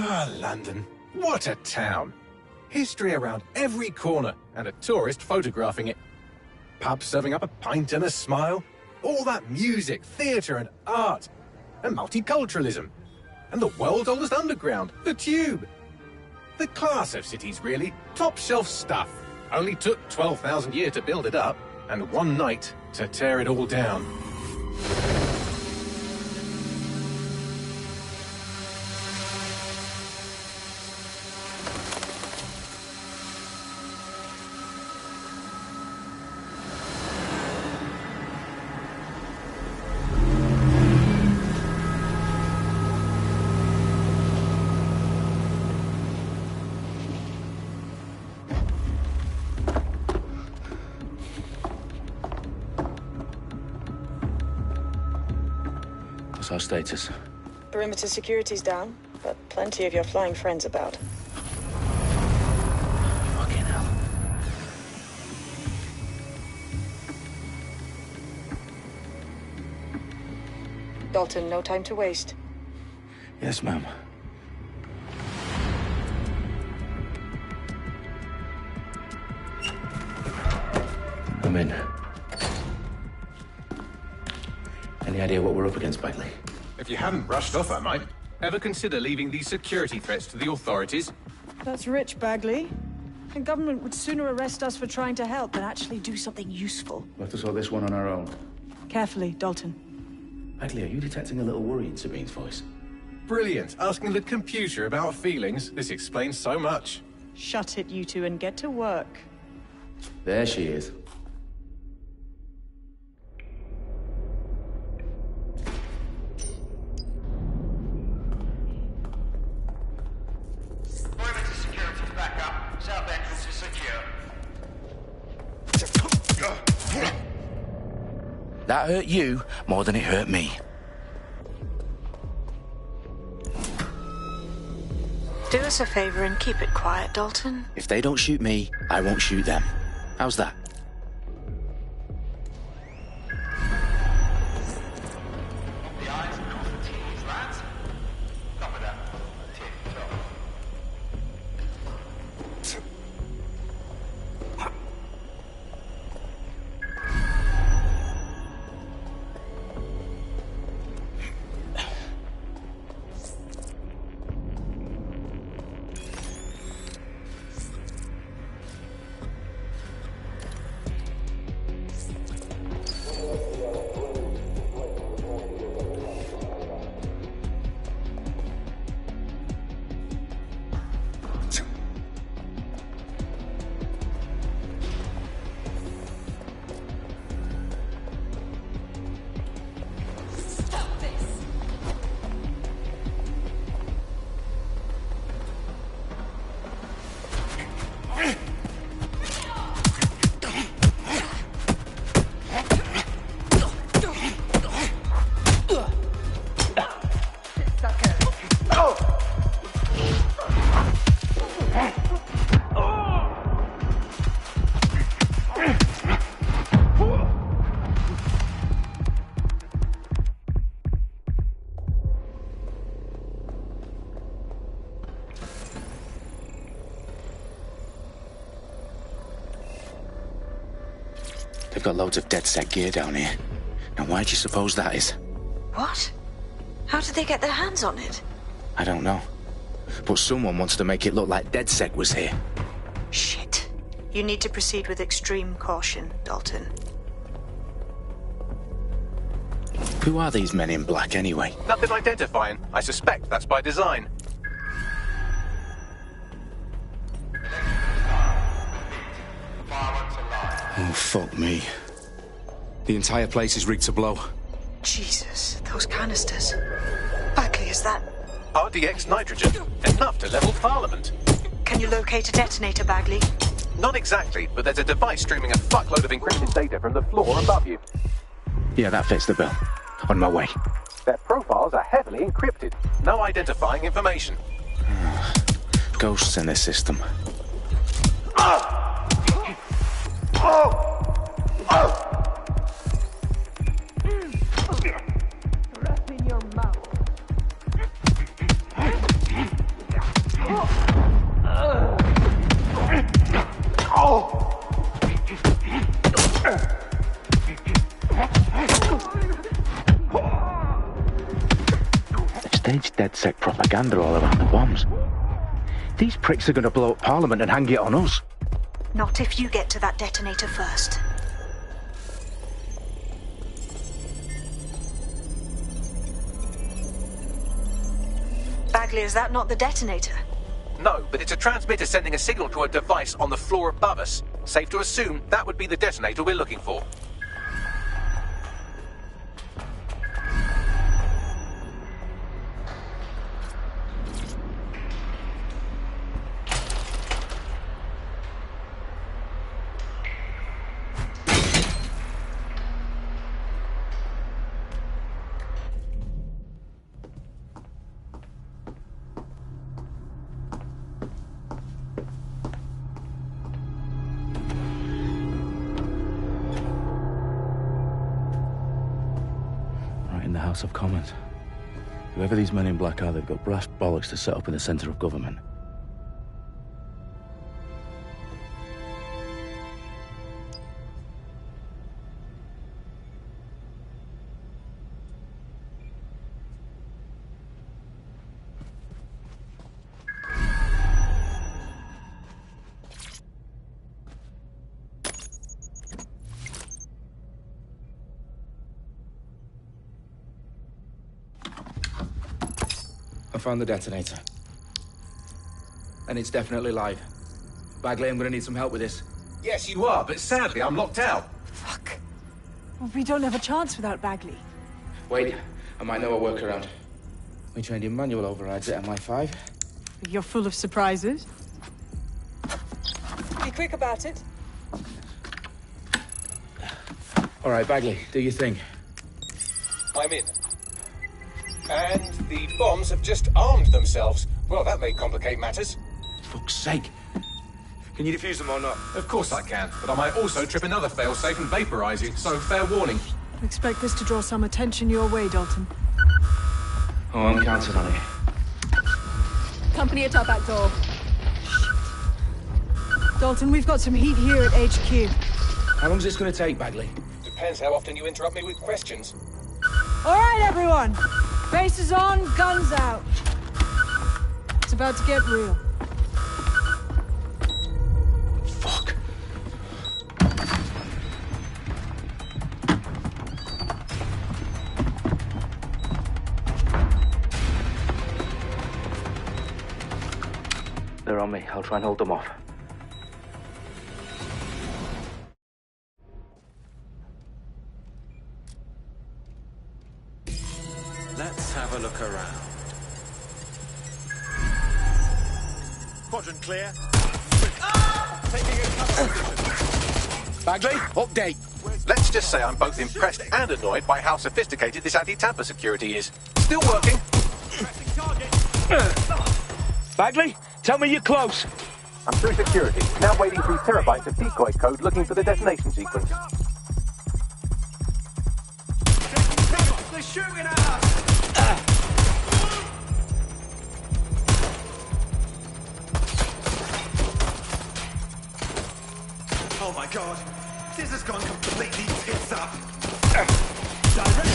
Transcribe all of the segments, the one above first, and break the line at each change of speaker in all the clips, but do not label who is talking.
Ah, London. What a town. History around every corner, and a tourist photographing it. Pubs serving up a pint and a smile. All that music, theatre and art. And multiculturalism. And the world's oldest underground, the Tube. The class of cities, really. Top shelf stuff. Only took 12,000 years to build it up, and one night to tear it all down.
What's our status?
Perimeter security's down, but plenty of your flying friends about.
Fucking hell.
Dalton, no time to waste.
Yes, ma'am. I'm in. Any idea what we're up against, Bagley?
If you hadn't rushed off, I might. Ever consider leaving these security threats to the authorities?
That's rich, Bagley. The government would sooner arrest us for trying to help than actually do something useful.
We'll have to sort this one on our own.
Carefully, Dalton.
Bagley, are you detecting a little worry in Sabine's voice?
Brilliant. Asking the computer about feelings. This explains so much.
Shut it, you two, and get to work.
There she is.
Perimeter security's back up. South entrance is secure.
That hurt you more than it hurt me.
Do us a favor and keep it quiet, Dalton.
If they don't shoot me, I won't shoot them. How's that?
The eyes across the T's, lads. Copy that. Tip-top.
They've got loads of DedSec gear down here. Now why do you suppose that is?
What? How did they get their hands on it?
I don't know. But someone wants to make it look like DedSec was here.
Shit. You need to proceed with extreme caution, Dalton.
Who are these men in black anyway?
Nothing identifying. I suspect that's by design.
Oh, fuck me. The entire place is rigged to blow.
Jesus, those canisters. Bagley, is that...
RDX nitrogen. Enough to level Parliament.
Can you locate a detonator, Bagley?
Not exactly, but there's a device streaming a fuckload of encrypted data from the floor above you.
Yeah, that fits the bill. On my way.
Their profiles are heavily encrypted. No identifying information.
Ghosts in this system.
Breath in your mouth.
Staged DedSec propaganda all around the bombs. These pricks are going to blow up Parliament and hang it on us.
Not if you get to that detonator first. Bagley, is that not the detonator?
No, but it's a transmitter sending a signal to a device on the floor above us. Safe to assume that would be the detonator we're looking for.
In the House of Commons. Whoever these men in black are, they've got brass bollocks to set up in the centre of government.
I found the detonator. And it's definitely live. Bagley, I'm gonna need some help with this.
Yes, you are, but sadly I'm locked out.
Fuck. Well, we don't have a chance without Bagley.
Wait, I might know a workaround. We trained in manual overrides at MI5.
You're full of surprises. Be quick about it.
All right, Bagley, do your thing.
I'm in. And the bombs have just armed themselves. Well, that may complicate matters.
Fuck's sake. Can you defuse them or not?
Of course I can, but I might also trip another failsafe and vaporize you, so fair warning.
Expect this to draw some attention your way, Dalton.
Oh, I'm counting on it.
Company at our back door.
Dalton, we've got some heat here at HQ.
How long's this gonna take, Bagley?
Depends how often you interrupt me with questions.
All right, everyone. Faces on, guns out. It's about to get real.
Fuck.
They're on me. I'll try and hold them off.
Let's have a look around. Quadrant clear. Taking a cover position.
Bagley, update.
Let's just say I'm both impressed and annoyed by how sophisticated this anti-tamper security is. Still working.
Pressing target.
Bagley, tell me you're close.
I'm through security. Now waiting for terabytes of decoy code looking for the detonation sequence.
They're shooting at us. Oh my god. This has gone completely tits up. Direct.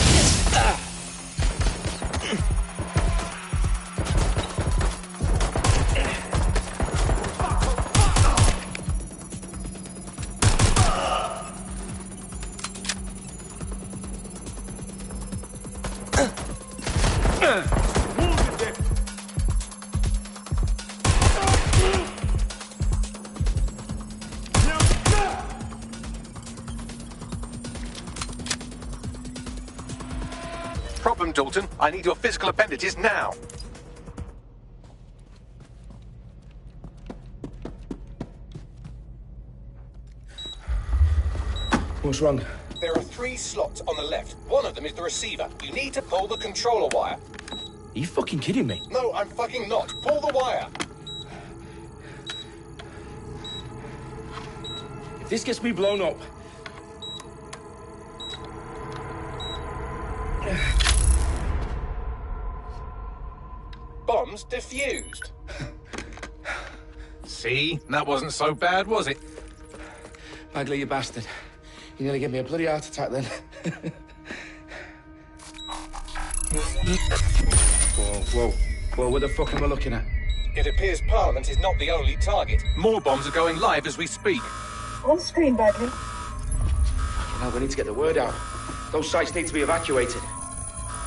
Problem, Dalton. I need your physical appendages now.
What's wrong?
There are 3 slots on the left. One of them is the receiver. You need to pull the controller wire.
Are you fucking kidding me?
No, I'm fucking not. Pull the wire.
If this gets me blown up...
Bombs defused. See? That wasn't so bad, was it?
Bagley, you bastard. You nearly gave me a bloody heart attack then. Whoa, what the fuck am I looking at?
It appears Parliament is not the only target. More bombs are going live as we speak.
On screen, Bagley.
Now we need to get the word out. Those sites need to be evacuated.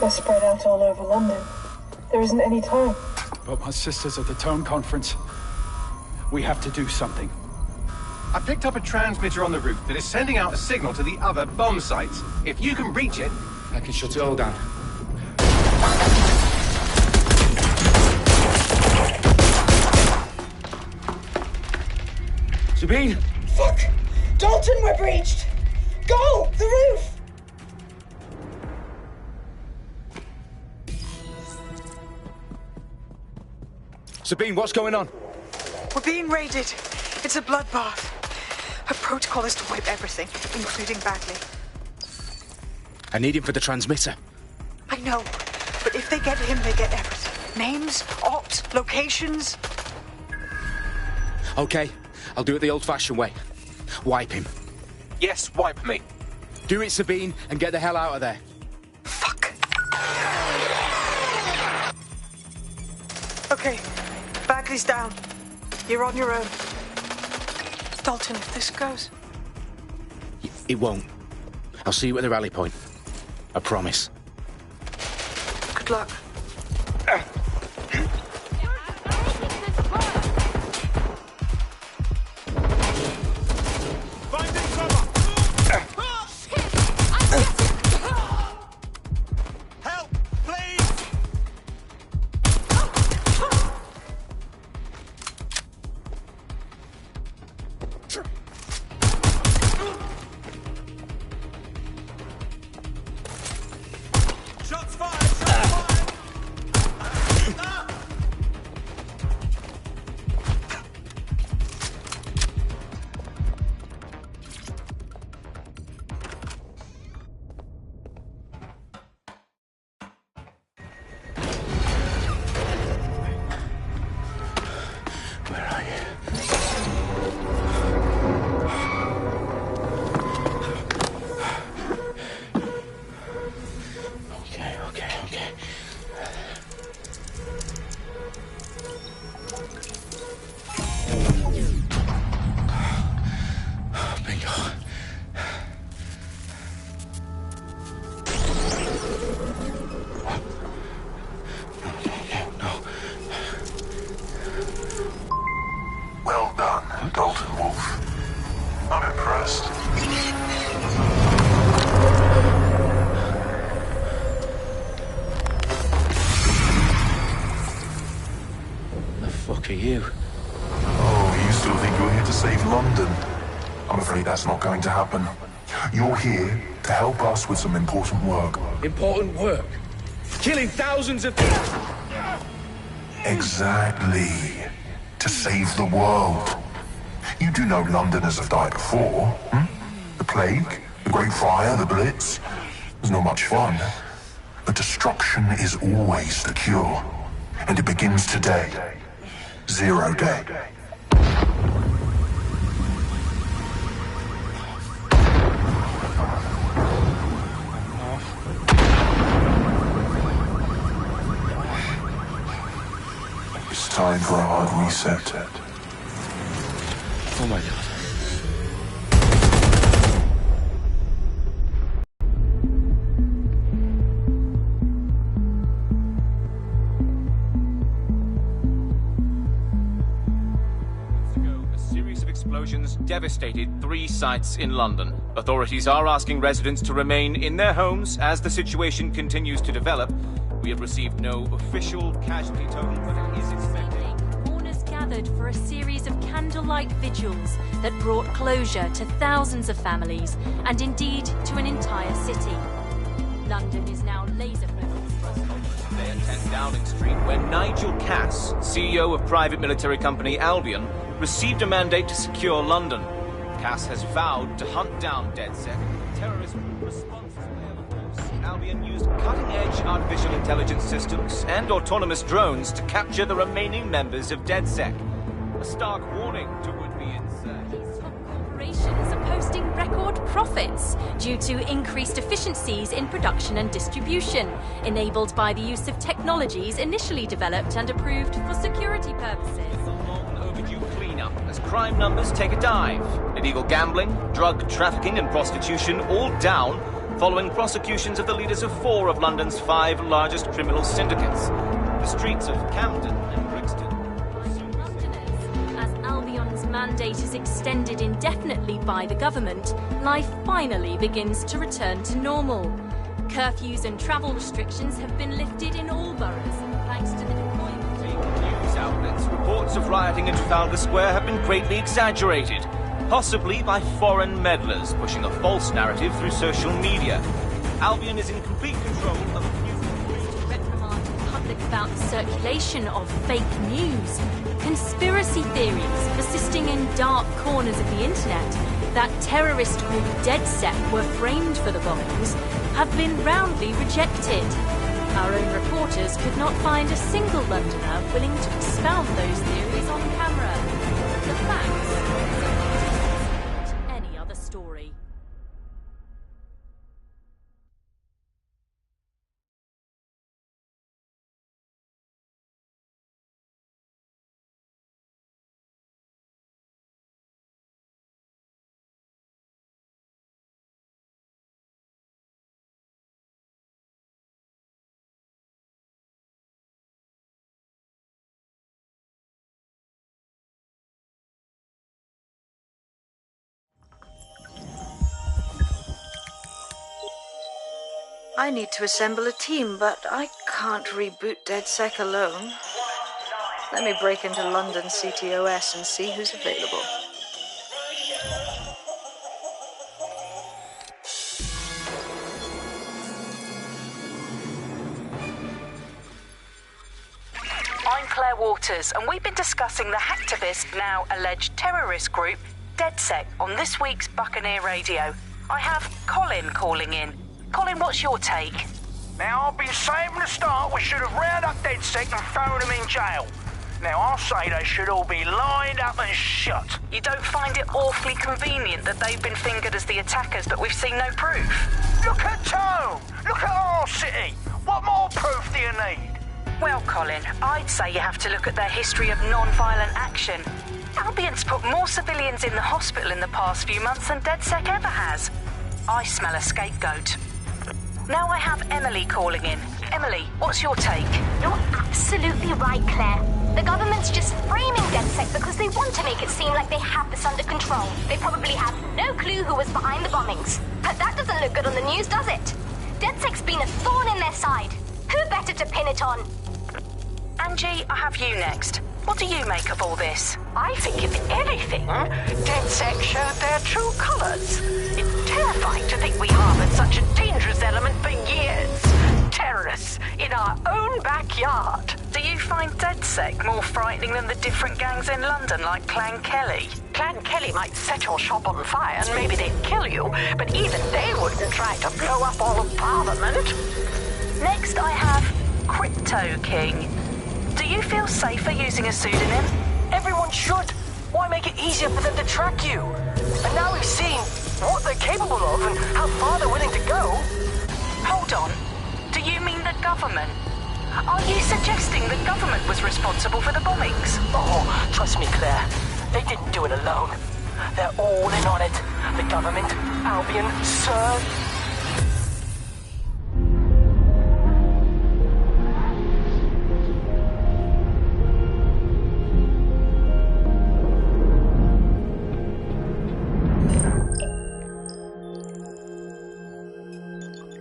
They're spread out all over London. There isn't any time.
But my sister's at the town conference. We have to do something.
I picked up a transmitter on the roof that is sending out a signal to the other bomb sites. If you can reach it...
I can shut it all down. Sabine!
Fuck! Dalton, we're breached! Go! The roof!
Sabine, what's going on?
We're being raided. It's a bloodbath. Her protocol is to wipe everything, including Bagley.
I need him for the transmitter.
I know, but if they get him, they get everything. Names, ops, locations.
Okay, I'll do it the old-fashioned way. Wipe him.
Yes, wipe me.
Do it, Sabine, and get the hell out of there.
Fuck. Okay, Bagley's down. You're on your own. Dalton, if this goes...
It won't. I'll see you at the rally point. I promise.
Good luck.
Help, please! Shots fired! Shots fired!
Where are you? Okay. Bingo. No.
Well done, Dalton Wolf. I'm impressed.
The fuck are you?
Oh, you still think you're here to save London? I'm afraid that's not going to happen. You're here to help us with some important work.
Important work. Killing thousands of people.
Exactly. To save the world. You do know Londoners have died before, hmm? The plague, the Great Fire, the Blitz. It's not much fun. But destruction is always the cure. And it begins today. 0 day. It's time for a hard reset.
Oh my god.
A series of explosions devastated 3 sites in London. Authorities are asking residents to remain in their homes as the situation continues to develop. We have received no official casualty total, but it is expected.
Mourners gathered for a series of candlelight vigils that brought closure to thousands of families and indeed to an entire city. London is now laser-focused.
They at 10 Downing Street, where Nigel Cass, CEO of private military company Albion, received a mandate to secure London. Cass has vowed to hunt down DedSec, terrorist response to their force. Albion used cutting-edge artificial intelligence systems and autonomous drones to capture the remaining members of DedSec. A stark warning to would-be insurgents.
Peaceful corporations are posting posting record profits due to increased efficiencies in production and distribution, enabled by the use of technologies initially developed and approved for security purposes.
Long overdue cleanup as crime numbers take a dive. Illegal gambling, drug trafficking and prostitution all down following prosecutions of the leaders of 4 of London's 5 largest criminal syndicates. The streets of Camden and Brixton.
As Albion's mandate is extended indefinitely by the government, life finally begins to return to normal. Curfews and travel restrictions have been lifted in all boroughs, thanks to the deployment of
News outlets, reports of rioting in Trafalgar Square have been greatly exaggerated, possibly by foreign meddlers pushing a false narrative through social media. Albion is in complete control of a few
reprimand the public about the circulation of fake news. Conspiracy theories persisting in dark corners of the internet that terrorist group DeadSec were framed for the bombings have been roundly rejected. Our own reporters could not find a single Londoner willing to expound those theories on camera. The facts simply any other story.
I need to assemble a team, but I can't reboot DeadSec alone. Let me break into London CTOS and see who's available.
I'm Claire Waters, and we've been discussing the hacktivist, now alleged terrorist group, DeadSec, on this week's Buccaneer Radio. I have Colin calling in. Colin, what's your take?
Now, I've been saying from the start we should have rounded up DeadSec and thrown them in jail. Now, I'll say they should all be lined up and shot.
You don't find it awfully convenient that they've been fingered as the attackers, but we've seen no proof?
Look at Tone! Look at our city! What more proof do you need?
Well, Colin, I'd say you have to look at their history of non-violent action. Albion's put more civilians in the hospital in the past few months than DeadSec ever has. I smell a scapegoat. Now I have Emily calling in. Emily, what's your take?
You're absolutely right, Claire. The government's just framing DeadSec because they want to make it seem like they have this under control. They probably have no clue who was behind the bombings. But that doesn't look good on the news, does it? DeadSec's been a thorn in their side. Who better to pin it on?
Angie, I have you next. What do you make of all this?
I think, if anything, DeadSec showed their true colours. It's terrifying to think we harboured such a dangerous element for years. Terrorists in our own backyard.
Do you find DeadSec more frightening than the different gangs in London, like Clan Kelly?
Clan Kelly might set your shop on fire and maybe they'd kill you, but even they wouldn't try to blow up all of Parliament.
Next I have Crypto King. Do you feel safer using a pseudonym?
Everyone should. Why make it easier for them to track you? And now we've seen what they're capable of and how far they're willing to go.
Hold on. Do you mean the government? Are you suggesting the government was responsible for the bombings?
Oh, trust me, Claire. They didn't do it alone. They're all in on it. The government, Albion, Sir.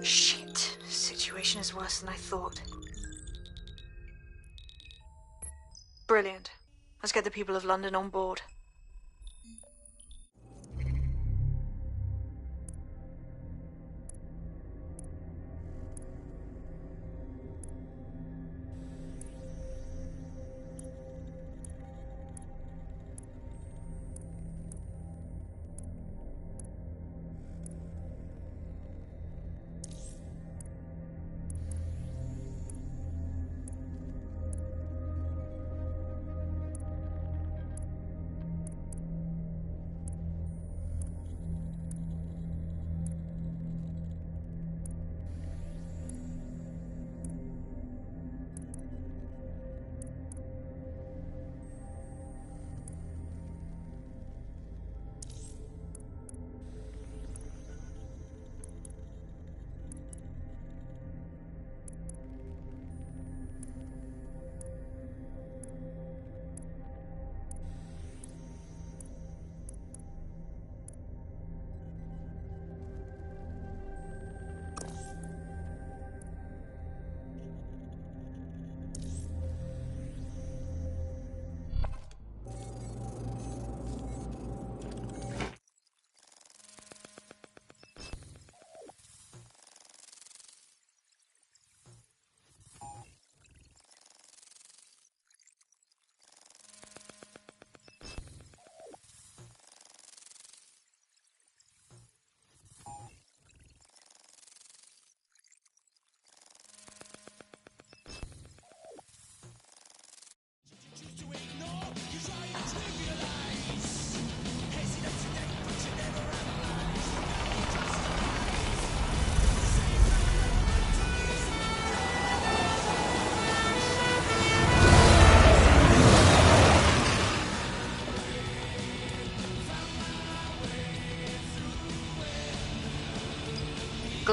Shit. Situation is worse than I thought. Brilliant. Let's get the people of London on board.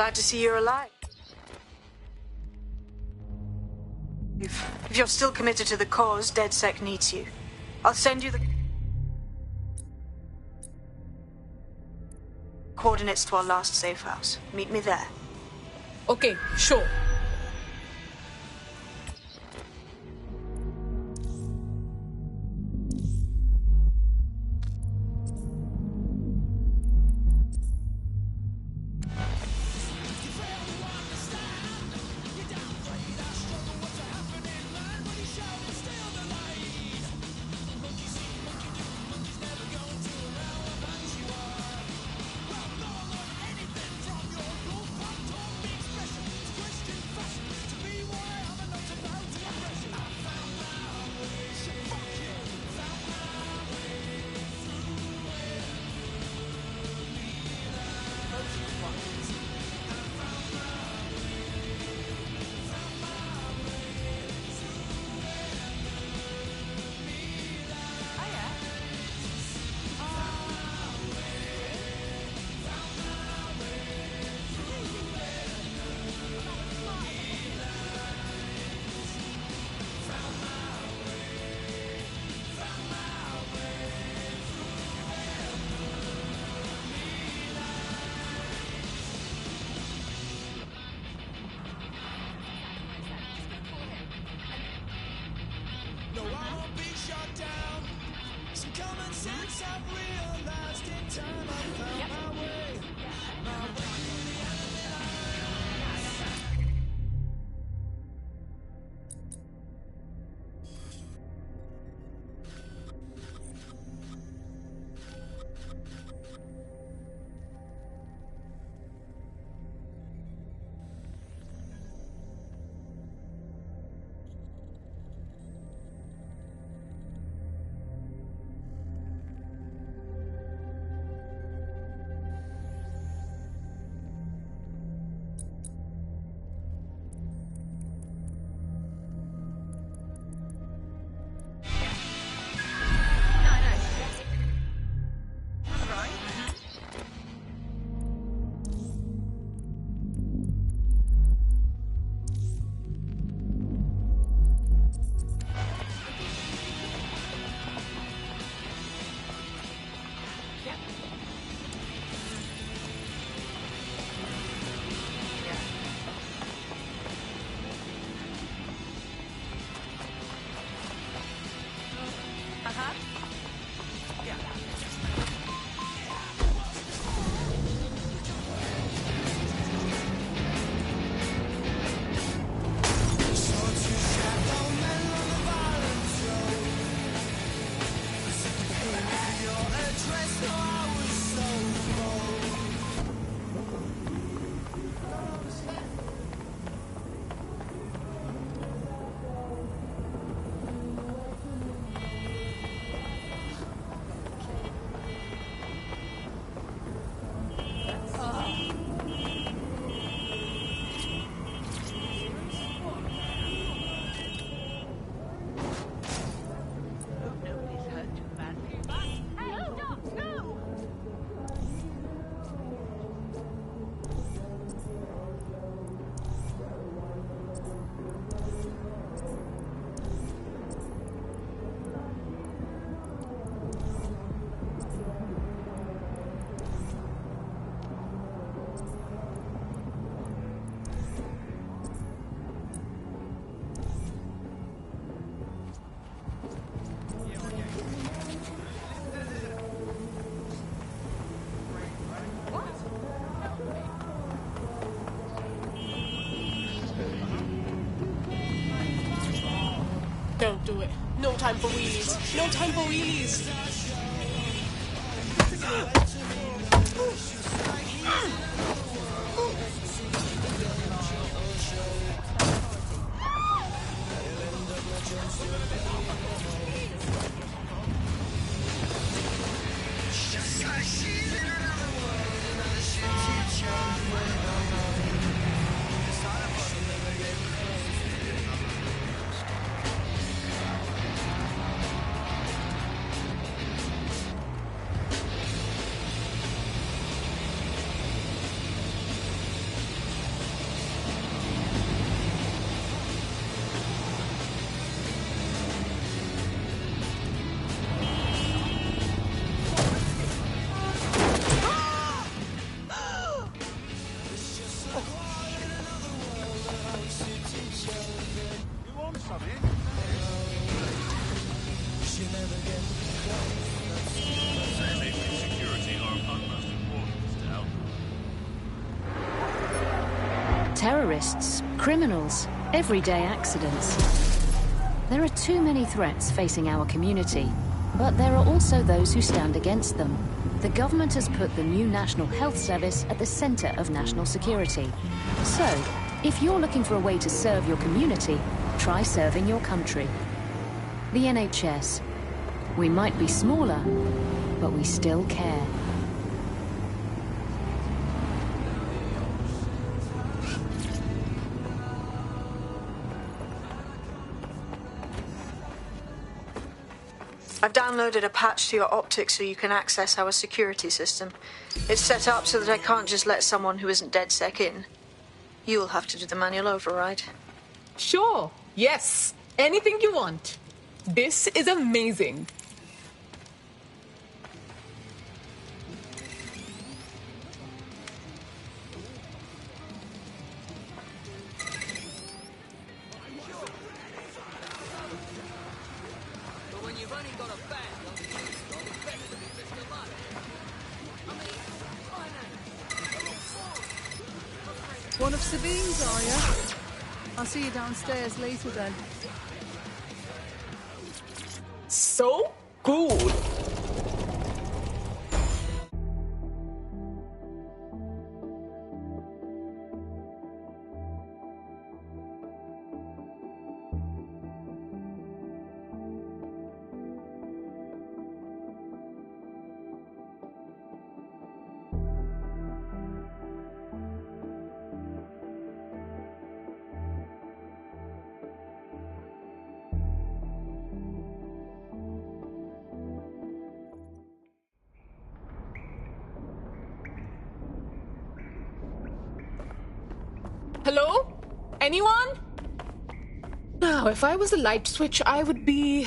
glad to see you're alive. If you're still committed to the cause, DedSec needs you. I'll send you the coordinates to our last safe house. Meet me there.
Okay, sure. Don't do it. No time for wheelies. No time for wheelies.
Terrorists, criminals, everyday accidents. There are too many threats facing our community, but there are also those who stand against them. The government has put the new National Health Service at the center of national security. So, if you're looking for a way to serve your community, try serving your country. The NHS. We might be smaller, but we still care.
I've downloaded a patch to your optics so you can access our security system. It's set up so that I can't just let someone who isn't DedSec in. You'll have to do the manual override.
Sure. Yes. Anything you want. This is amazing.
One of Sabine's, are you? I'll see you downstairs later then.
So cool. Hello? Anyone? Now, if I was a light switch, I would be...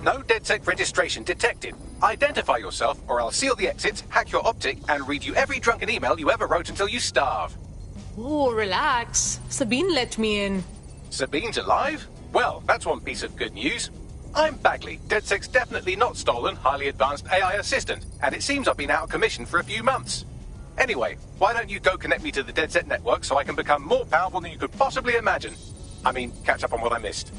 No DedSec registration detected. Identify yourself, or I'll seal the exits, hack your optic, and read you every drunken email you ever wrote until you starve.
Oh, relax. Sabine let me in.
Sabine's alive? Well, that's one piece of good news. I'm Bagley, DedSec's definitely not stolen, highly advanced AI assistant, and it seems I've been out of commission for a few months. Anyway, why don't you go connect me to the DedSec network so I can become more powerful than you could possibly imagine? I mean, catch up on what I missed.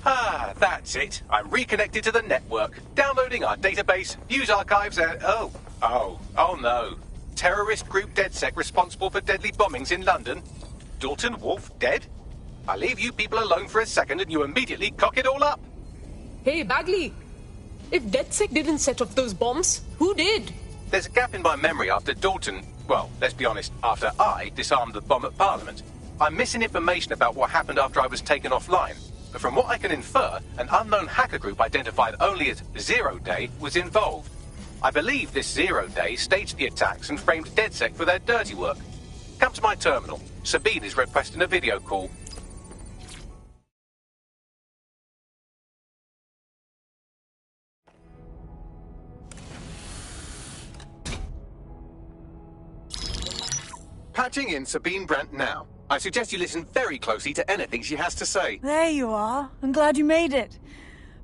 Ah, that's it. I'm reconnected to the network. Downloading our database, views archives, and... Oh no. Terrorist group DedSec responsible for deadly bombings in London. Dalton Wolf dead? I leave you people alone for a second and you immediately cock it all up.
Hey, Bagley. If DedSec didn't set off those bombs, who did?
There's a gap in my memory after Dalton... Well, let's be honest, after I disarmed the bomb at Parliament. I'm missing information about what happened after I was taken offline. But from what I can infer, an unknown hacker group identified only as Zero Day was involved. I believe this Zero Day staged the attacks and framed DedSec for their dirty work. Come to my terminal. Sabine is requesting a video call. Patching in Sabine Brandt now. I suggest you listen very closely to anything she has to say.
There you are. I'm glad you made it.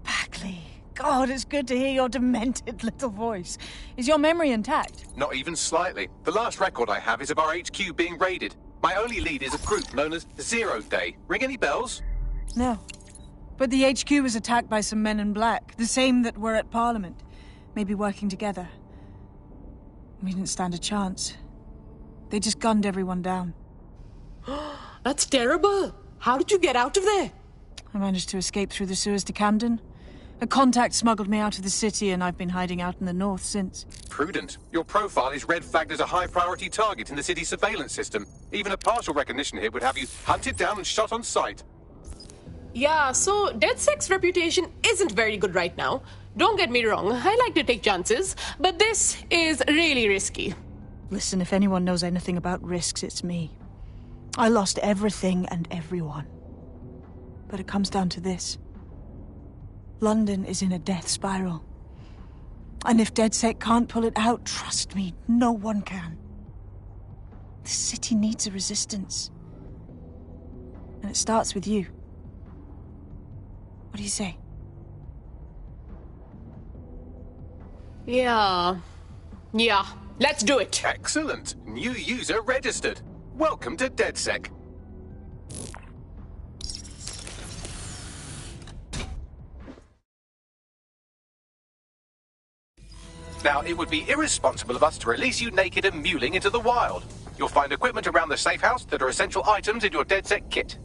Bagley, God, it's good to hear your demented little voice. Is your memory intact?
Not even slightly. The last record I have is of our HQ being raided. My only lead is a group known as Zero Day. Ring any bells?
No. But the HQ was attacked by some men in black, the same that were at Parliament. Maybe working together. We didn't stand a chance. They just gunned everyone down.
That's terrible. How did you get out of there?
I managed to escape through the sewers to Camden. A contact smuggled me out of the city, and I've been hiding out in the north since.
Prudent. Your profile is red flagged as a high-priority target in the city's surveillance system. Even a partial recognition hit would have you hunted down and shot on sight.
Yeah, so DedSec's reputation isn't very good right now. Don't get me wrong, I like to take chances, but this is really risky.
Listen, if anyone knows anything about risks, it's me. I lost everything and everyone. But it comes down to this. London is in a death spiral. And if DedSec can't pull it out, trust me, no one can. The city needs a resistance. And it starts with you. What do you say?
Yeah, let's do it.
Excellent. New user registered. Welcome to DedSec. Now, it would be irresponsible of us to release you naked and mewling into the wild. You'll find equipment around the safe house that are essential items in your DedSec kit.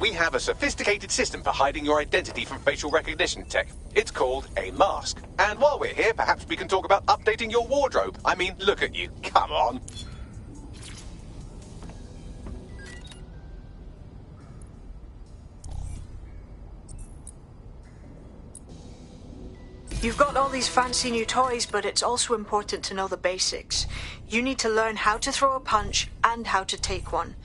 We have a sophisticated system for hiding your identity from facial recognition tech. It's called a mask. And while we're here, perhaps we can talk about updating your wardrobe. I mean, look at you. Come on.
You've got all these fancy new toys, but it's also important to know the basics. You need to learn how to throw a punch and how to take one.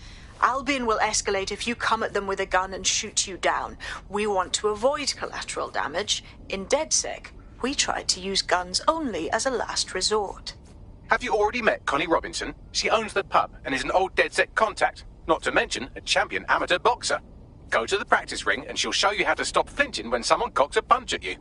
Albion will escalate if you come at them with a gun and shoot you down. We want to avoid collateral damage. In DedSec, we try to use guns only as a last resort.
Have you already met Connie Robinson? She owns the pub and is an old DedSec contact, not to mention a champion amateur boxer. Go to the practice ring and she'll show you how to stop flinching when someone cocks a punch at you.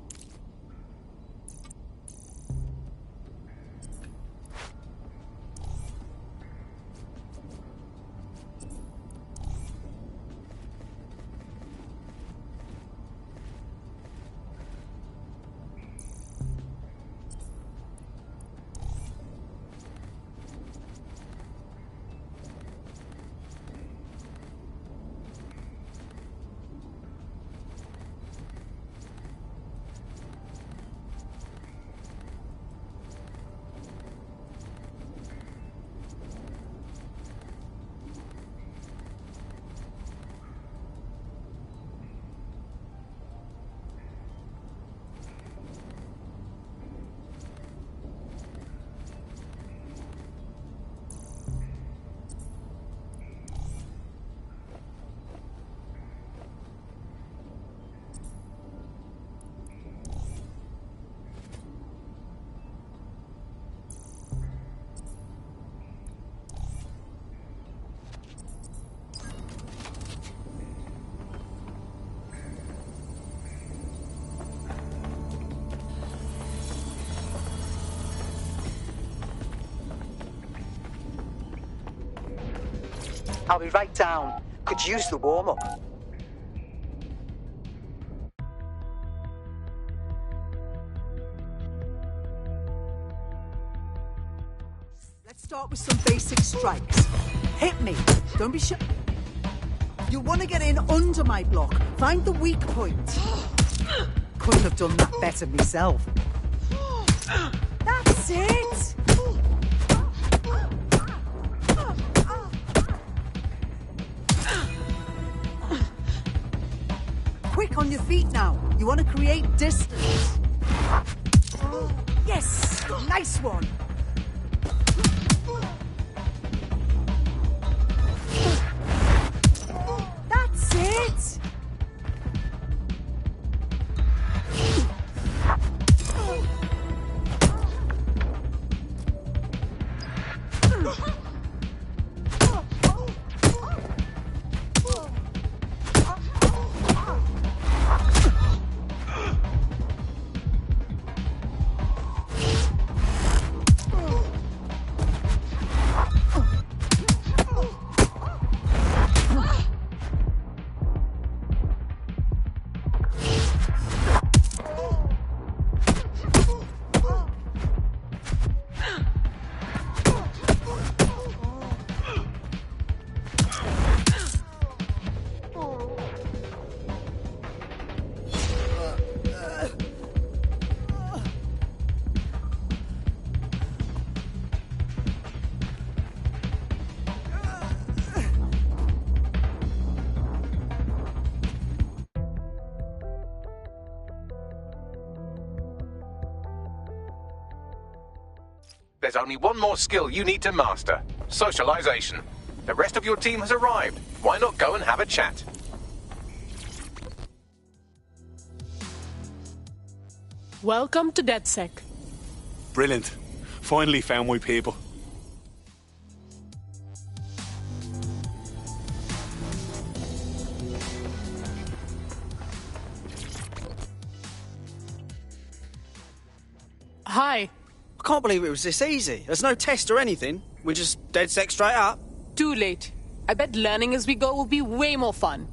I'll be right down. Could use the warm-up. Let's start with some basic strikes. Hit me. Don't be shy. You want to get in under my block. Find the weak point. Couldn't have done that better myself. That's it. Quick on your feet now. You want to create distance. Yes, nice one. That's it.
There's only one more skill you need to master. Socialization. The rest of your team has arrived. Why not go and have a chat?
Welcome to DedSec.
Brilliant. Finally found my people.
Hi.
I can't believe it was this easy. There's no test or anything. We just DedSec straight up.
Too late. I bet learning as we go will be way more fun.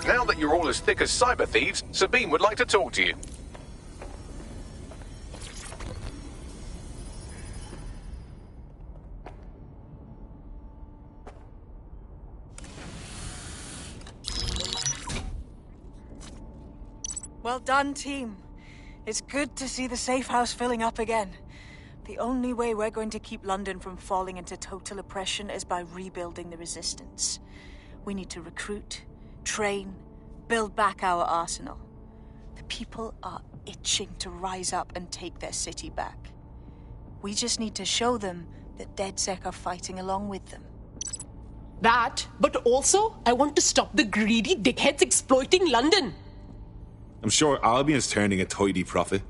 Now that you're all as thick as cyber thieves, Sabine would like to talk to you.
Well done, team. It's good to see the safe house filling up again. The only way we're going to keep London from falling into total oppression is by rebuilding the resistance. We need to recruit, train, build back our arsenal. The people are itching to rise up and take their city back. We just need to show them that DedSec are fighting along with them.
That, but also, I want to stop the greedy dickheads exploiting London.
I'm sure Albion's turning a tidy profit.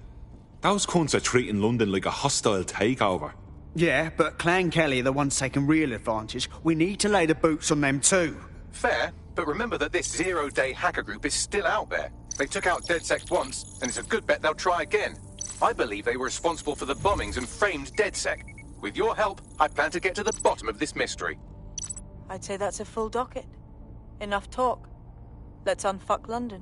Those cunts are treating London like a hostile takeover.
Yeah, but Clan Kelly are the ones taking real advantage. We need to lay the boots on them too.
Fair, but remember that this zero-day hacker group is still out there. They took out DedSec once, and it's a good bet they'll try again. I believe they were responsible for the bombings and framed DedSec. With your help, I plan to get to the bottom of this mystery.
I'd say that's a full docket. Enough talk. Let's unfuck London.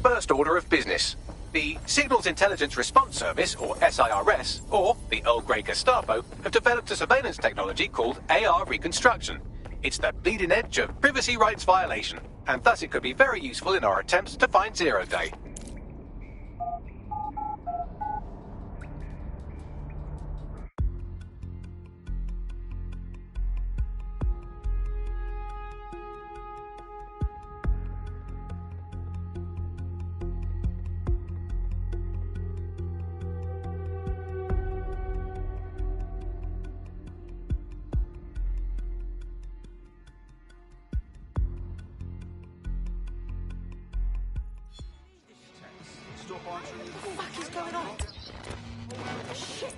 First order of business. The Signals Intelligence Response Service, or SIRS, or the Earl Grey Gestapo, have developed a surveillance technology called AR Reconstruction. It's the bleeding edge of privacy rights violation, and thus it could be very useful in our attempts to find Zero Day.
What the fuck is going on? Shit!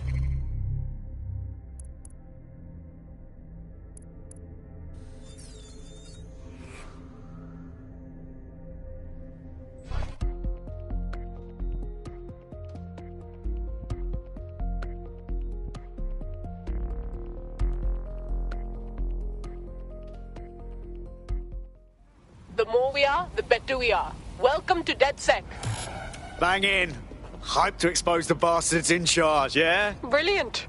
the more we are, the better we are. Welcome to DedSec.
Bang in. Hype to expose the bastards in charge, yeah?
Brilliant.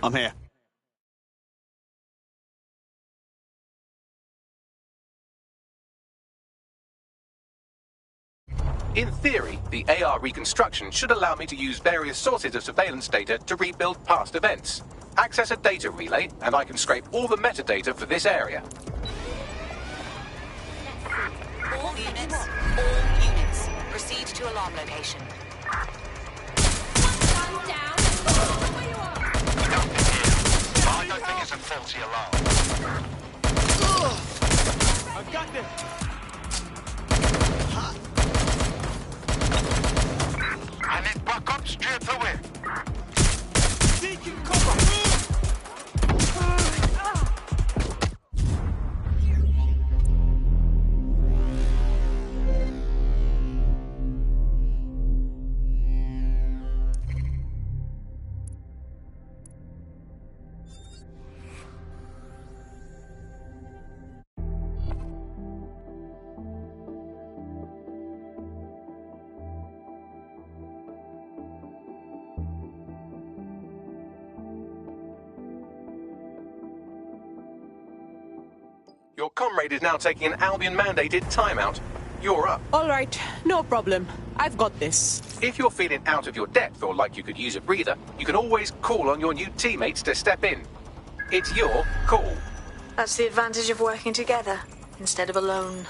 I'm here.
In theory, the AR reconstruction should allow me to use various sources of surveillance data to rebuild past events. Access a data relay, and I can scrape all the metadata for this area.
All units, proceed to alarm location.
I don't think it's a faulty alarm.
I've got this.
I need backup straight away.
Taking cover.
Your comrade is now taking an Albion-mandated timeout. You're up.
All right, no problem. I've got this.
If you're feeling out of your depth or like you could use a breather, you can always call on your new teammates to step in. It's your call.
That's the advantage of working together instead of alone.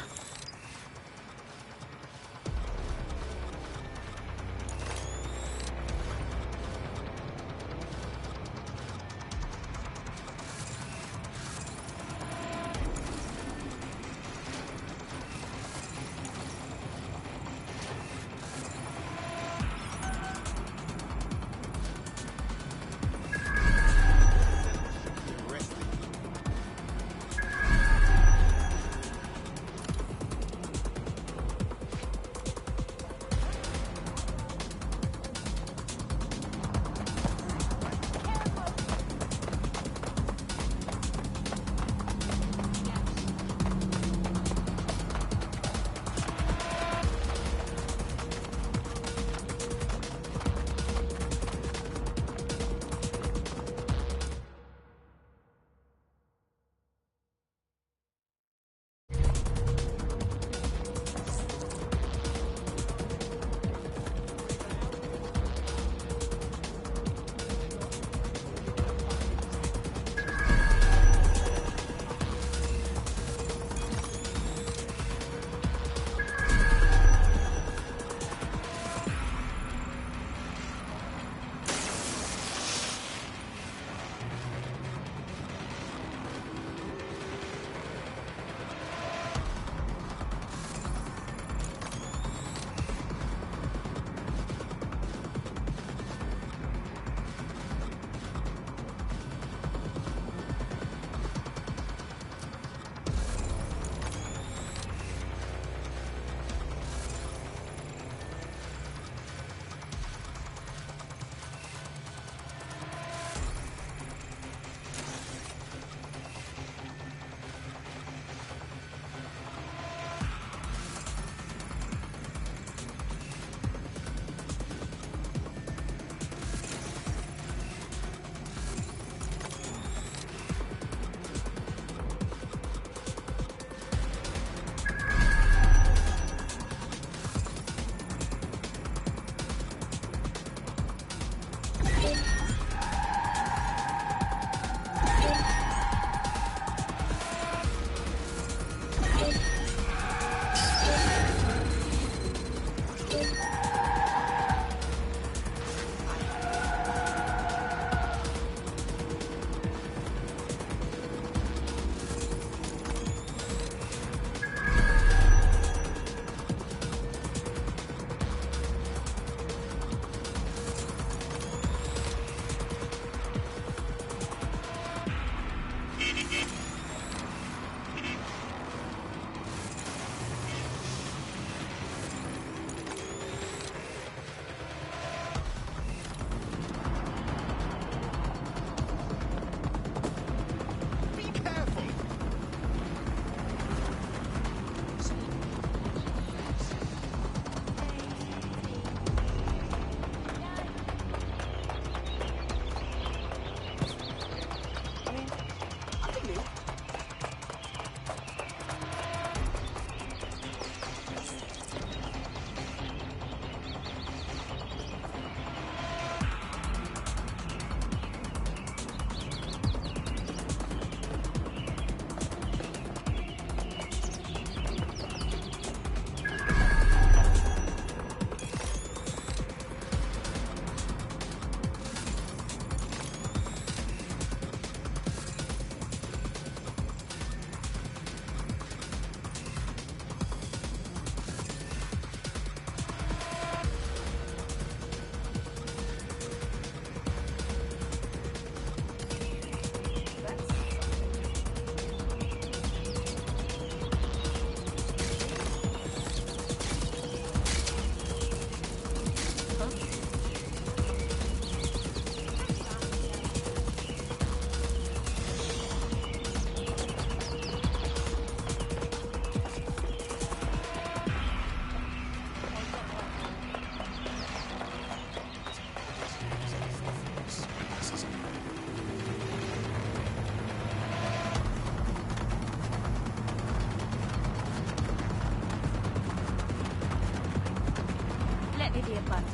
idiot button.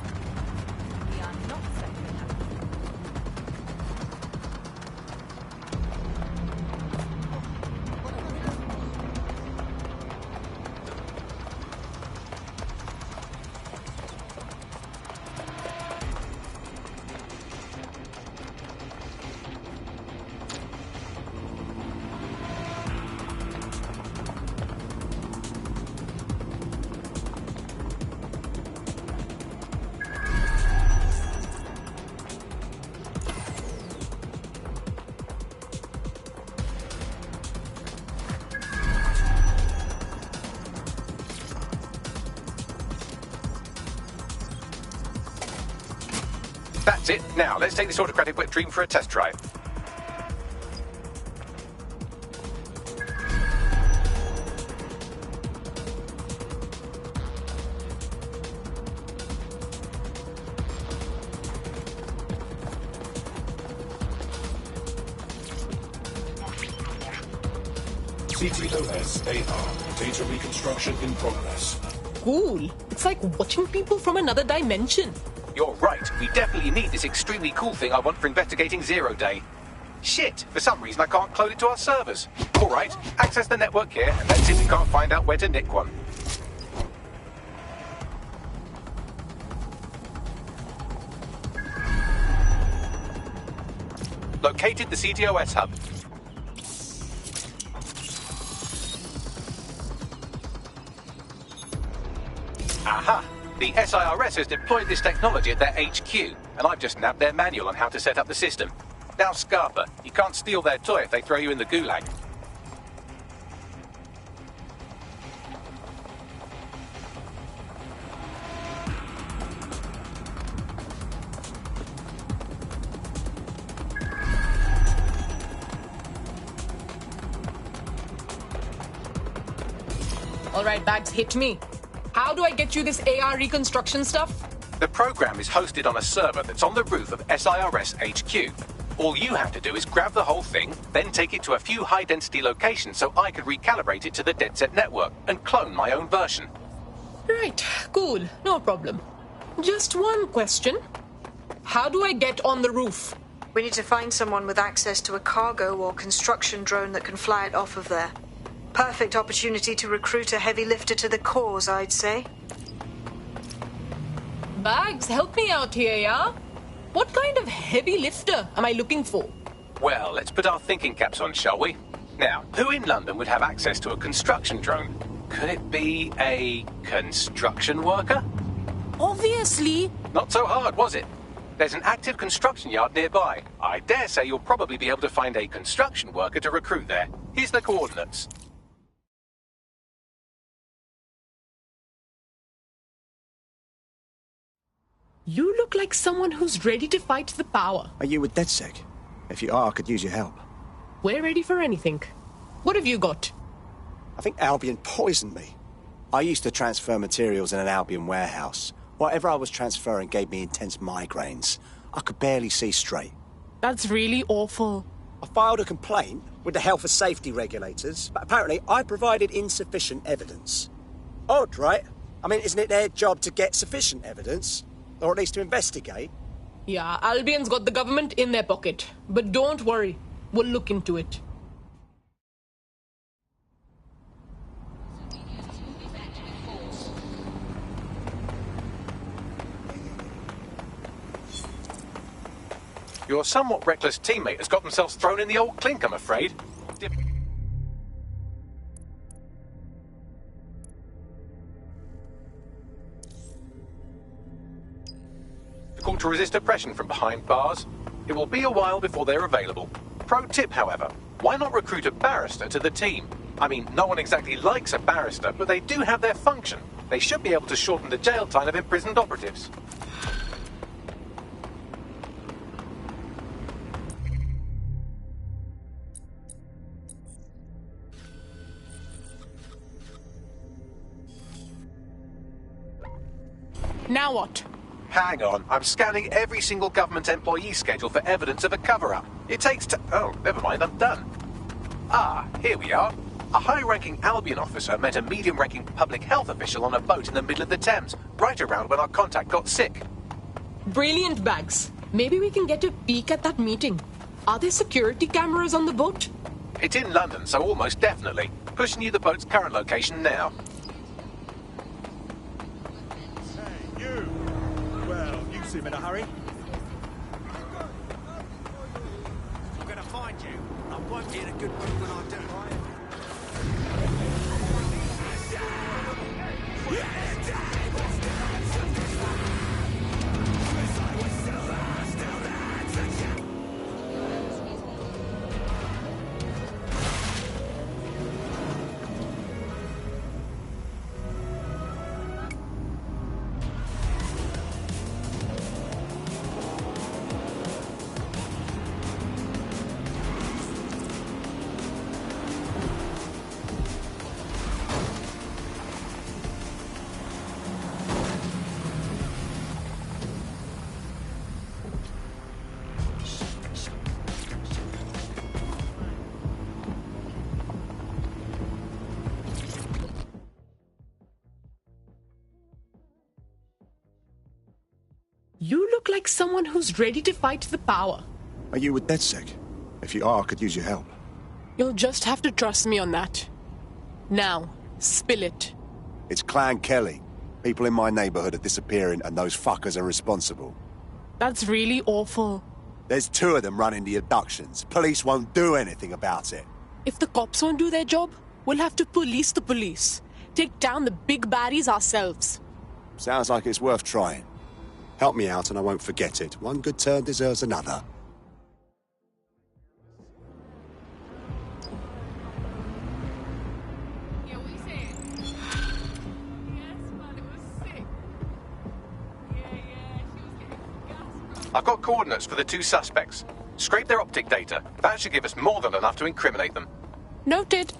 We are not second.
That's it. Now, let's take this autocratic wet dream for a test drive.
CTOS AR. Data reconstruction in progress.
Cool. It's like watching people from another dimension.
You're right. We definitely need this extremely cool thing I want for investigating Zero Day. Shit, for some reason I can't clone it to our servers. All right, access the network here, and let's see if we can't find out where to nick one. Located the CTOS hub. Aha! The SIRS has deployed this technology at their HQ, and I've just nabbed their manual on how to set up the system. Now, Scarpa, you can't steal their toy if they throw you in the gulag.
All right, Bags, hit me. How do I get you this AR reconstruction stuff?
The program is hosted on a server that's on the roof of SIRS HQ. All you have to do is grab the whole thing, then take it to a few high-density locations so I could recalibrate it to the DedSec network and clone my own version.
Right, cool, no problem. Just one question. How do I get on the roof?
We need to find someone with access to a cargo or construction drone that can fly it off of there. Perfect opportunity to recruit a heavy lifter to the cause, I'd say.
Bags, help me out here, yeah? What kind of heavy lifter am I looking for?
Well, let's put our thinking caps on, shall we? Now, who in London would have access to a construction drone? Could it be a construction worker?
Obviously.
Not so hard, was it? There's an active construction yard nearby. I dare say you'll probably be able to find a construction worker to recruit there. Here's the coordinates.
You look like someone who's ready to fight the power.
Are you with DedSec? If you are, I could use your help.
We're ready for anything. What have you got?
I think Albion poisoned me. I used to transfer materials in an Albion warehouse. Whatever I was transferring gave me intense migraines. I could barely see straight.
That's really awful.
I filed a complaint with the health and safety regulators, but apparently I provided insufficient evidence. Odd, right? I mean, isn't it their job to get sufficient evidence? Or at least to investigate?
Yeah, Albion's got the government in their pocket. But don't worry, we'll look into it.
Your somewhat reckless teammate has got themselves thrown in the old clink, I'm afraid. Difficult to resist oppression from behind bars. It will be a while before they're available. Pro tip, however, why not recruit a barrister to the team? I mean, no one exactly likes a barrister, but they do have their function. They should be able to shorten the jail time of imprisoned operatives.
Now what?
Hang on, I'm scanning every single government employee schedule for evidence of a cover-up. It takes oh, never mind, I'm done. Ah, here we are. A high-ranking Albion officer met a medium-ranking public health official on a boat in the middle of the Thames, right around when our contact got sick.
Brilliant, Bags. Maybe we can get a peek at that meeting. Are there security cameras on the boat?
It's in London, so almost definitely. Pushing you the boat's current location now.
Hey, you! Well, you seem in a hurry. I'm gonna find you. I won't be in a good mood when I do.
You look like someone who's ready to fight the power.
Are you with DedSec? If you are, I could use your help.
You'll just have to trust me on that. Now, spill it.
It's Clan Kelly. People in my neighborhood are disappearing and those fuckers are responsible.
That's really awful.
There's 2 of them running the abductions. Police won't do anything about it.
If the cops won't do their job, we'll have to police the police. Take down the big baddies ourselves.
Sounds like it's worth trying. Help me out and I won't forget it. One good turn deserves another.
I've got coordinates for the 2 suspects. Scrape their optic data. That should give us more than enough to incriminate them.
Noted.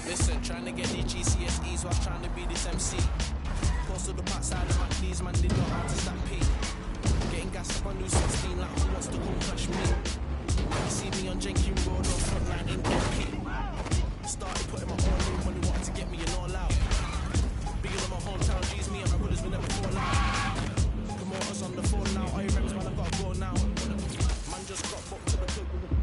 Listen, trying to get these GCSEs while trying to be this MC. Close to the back side of my knees, man, did not have to stampede. Getting gassed up on new 16 like who wants to come touch me? You see me on Jenkins Road or frontline in MP. Started putting my own in when they wanted to get me and all out. Bigger than my hometown, G's me and my brothers will never fall out. Promoters on the phone now, I reps, man, I gotta go now. Man just got booked to the club with the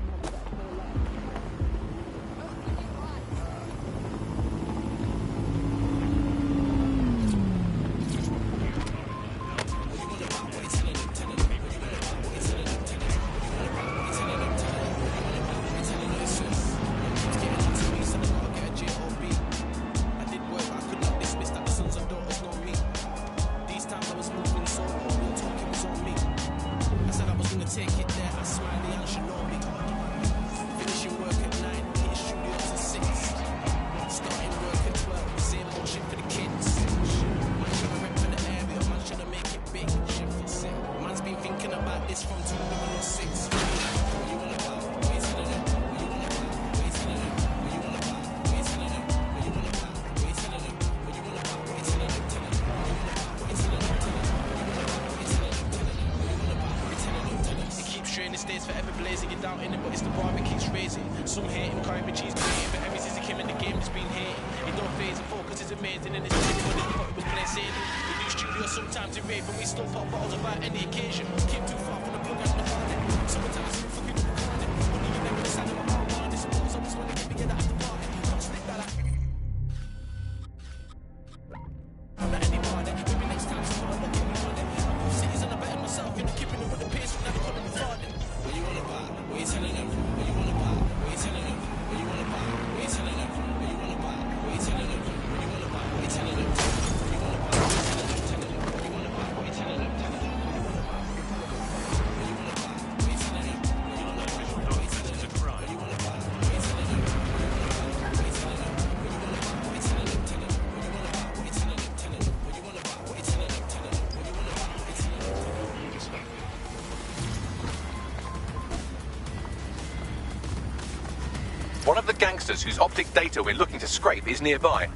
gangsters whose optic data we're looking to scrape is nearby.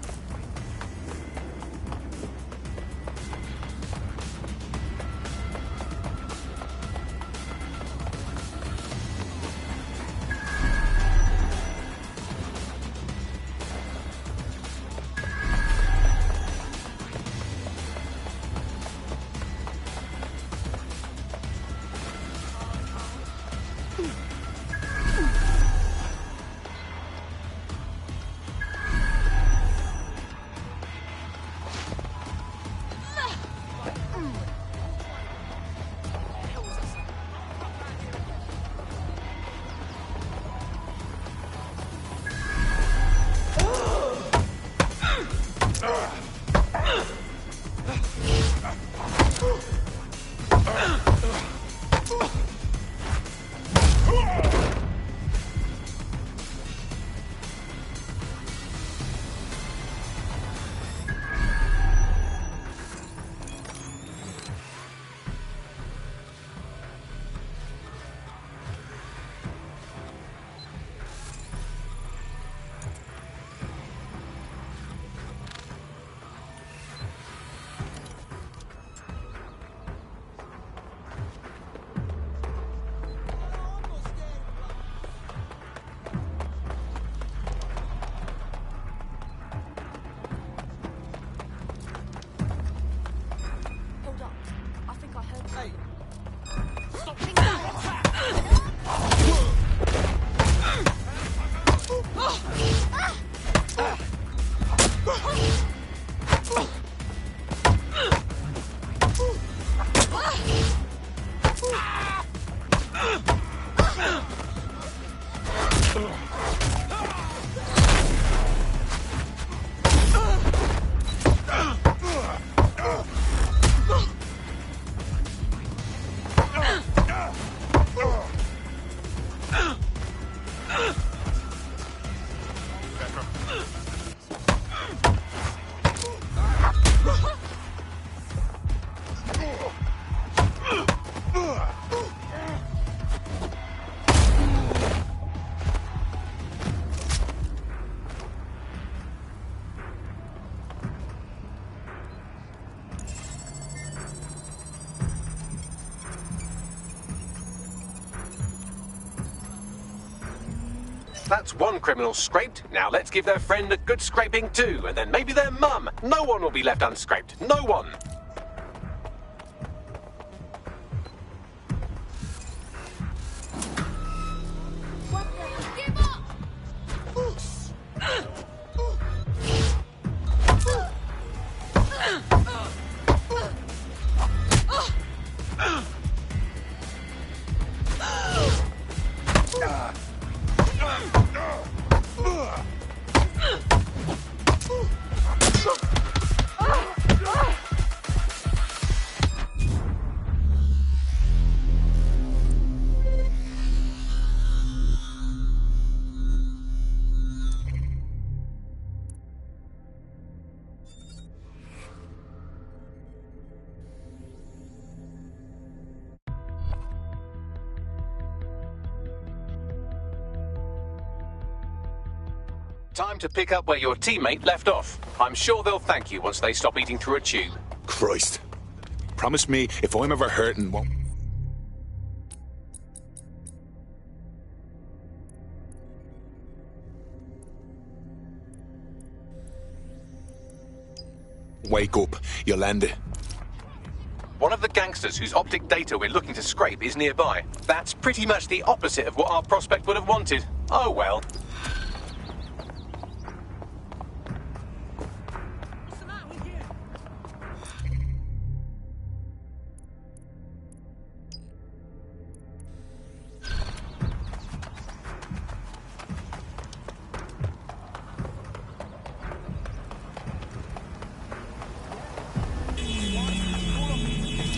That's one criminal scraped. Now let's give their friend a good scraping too, and then maybe their mum. No one will be left unscraped. No one. Time to pick up where your teammate left off. I'm sure they'll thank you once they stop eating through a tube.
Christ. Promise me if I'm ever hurting, won't... Wake up. You'll end it.
One of the gangsters whose optic data we're looking to scrape is nearby. That's pretty much the opposite of what our prospect would have wanted. Oh well.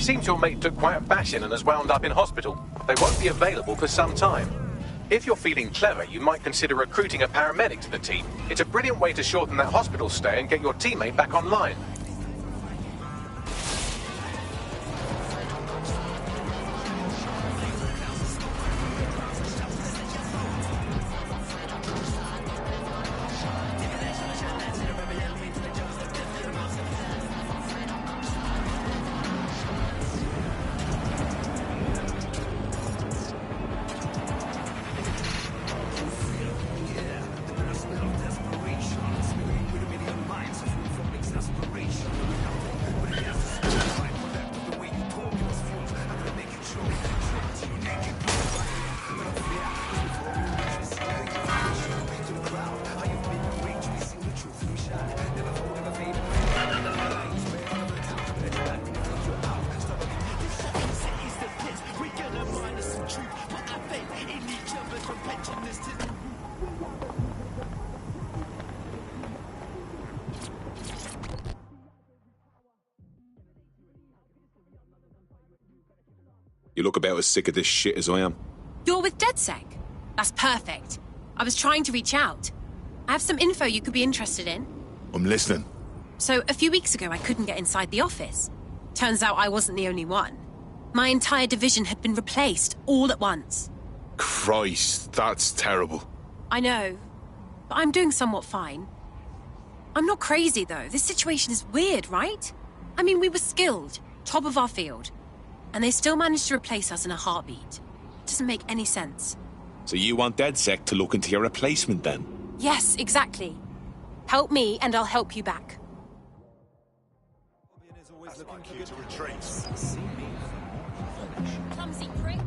Seems your mate took quite a bashing and has wound up in hospital. They won't be available for some time. If you're feeling clever, you might consider recruiting a paramedic to the team. It's a brilliant way to shorten that hospital stay and get your teammate back online.
You look about as sick of this shit as I am.
You're with DedSec? That's perfect. I was trying to reach out. I have some info you could be interested in.
I'm listening.
So, a few weeks ago, I couldn't get inside the office. Turns out I wasn't the only one. My entire division had been replaced, all at once.
Christ, that's terrible.
I know, but I'm doing somewhat fine. I'm not crazy, though. This situation is weird, right? I mean, we were skilled, top of our field, and they still managed to replace us in a heartbeat. It doesn't make any sense.
So you want DedSec to look into your replacement, then?
Yes, exactly. Help me, and I'll help you back.
Clumsy prick.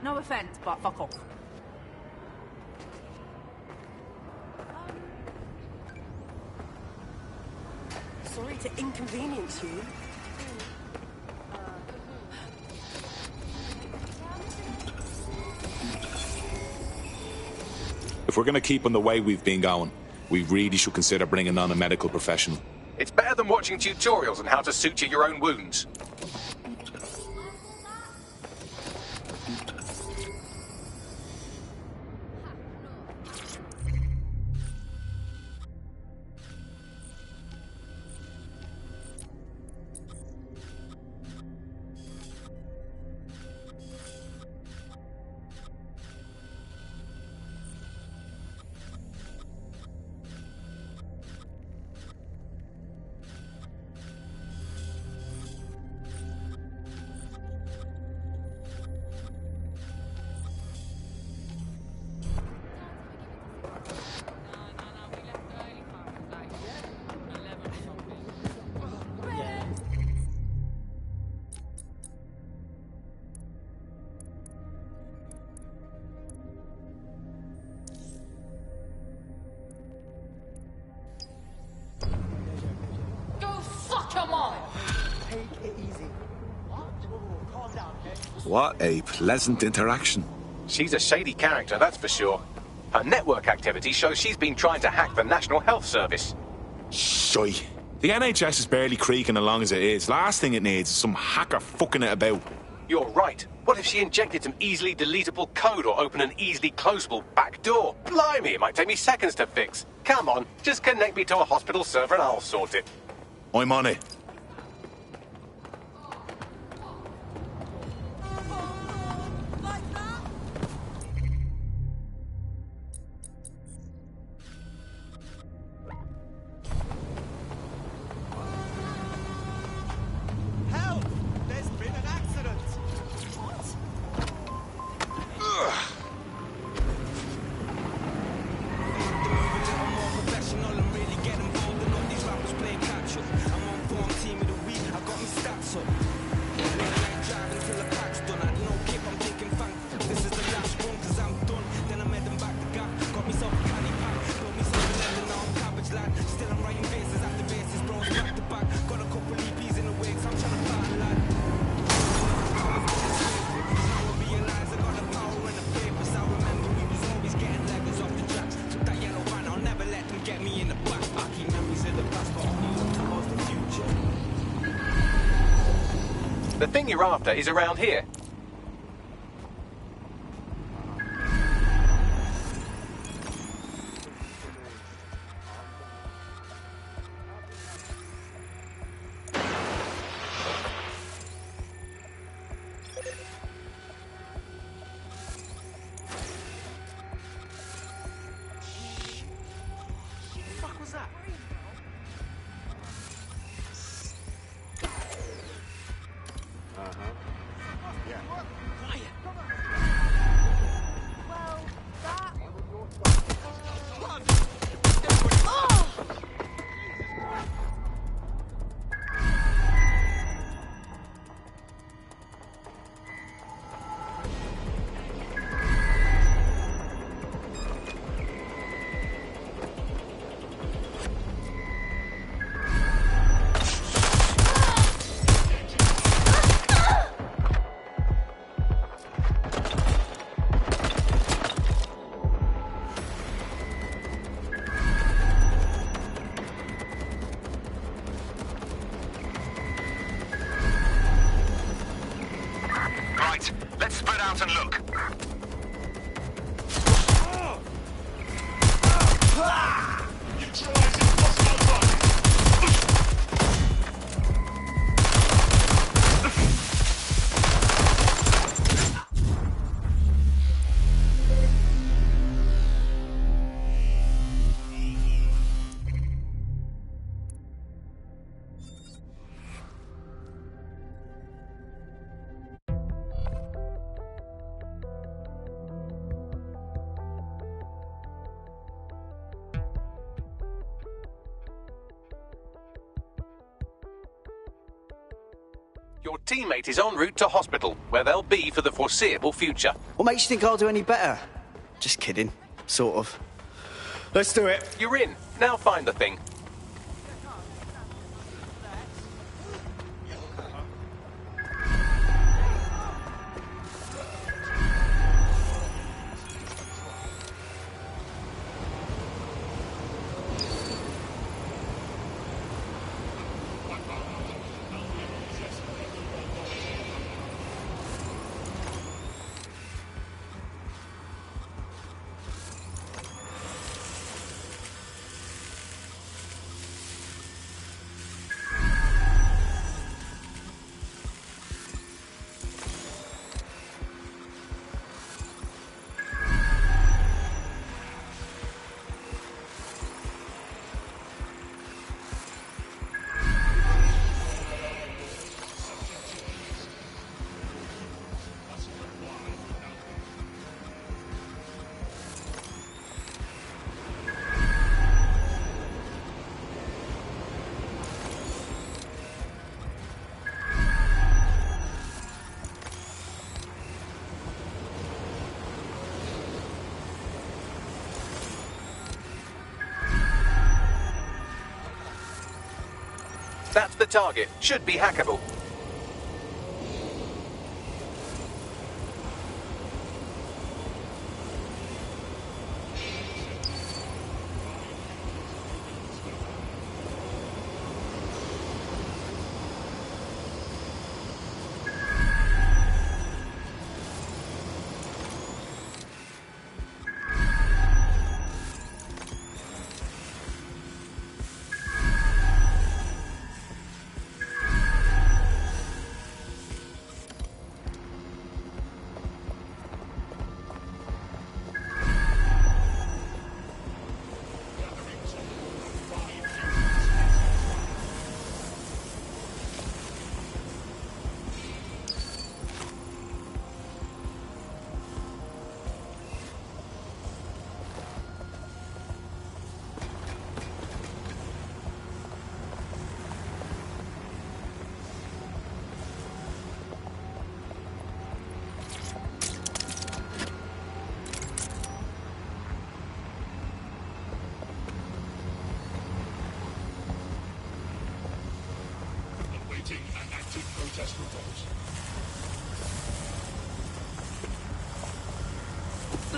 No offense, but fuck off.
Sorry to inconvenience you.
If we're going to keep on the way we've been going, we really should consider bringing on a medical professional.
It's better than watching tutorials on how to suture your own wounds.
What a pleasant interaction.
She's a shady character, that's for sure. Her network activity shows she's been trying to hack the National Health Service.
Shy. The NHS is barely creaking along as it is. Last thing it needs is some hacker fucking it about.
You're right. What if she injected some easily deletable code or opened an easily closable back door? Blimey, it might take me seconds to fix. Come on, just connect me to a hospital server and I'll sort it.
I'm on it.
The thing you're after is around here.
Yeah.
out and look.
Your teammate is en route to hospital, where they'll be for the foreseeable future.
What makes you think I'll do any better? Just kidding. Sort of. Let's do it.
You're in. Now find the thing. That's the target. Should be hackable.
Protest reports. I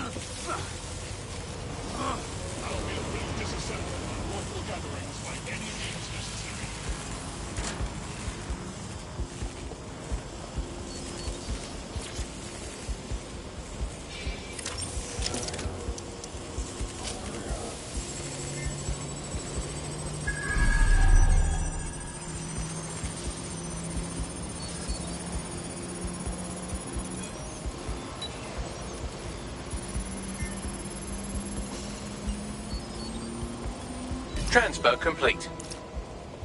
will disassemble unlawful gatherings by any means necessary.
Transfer complete.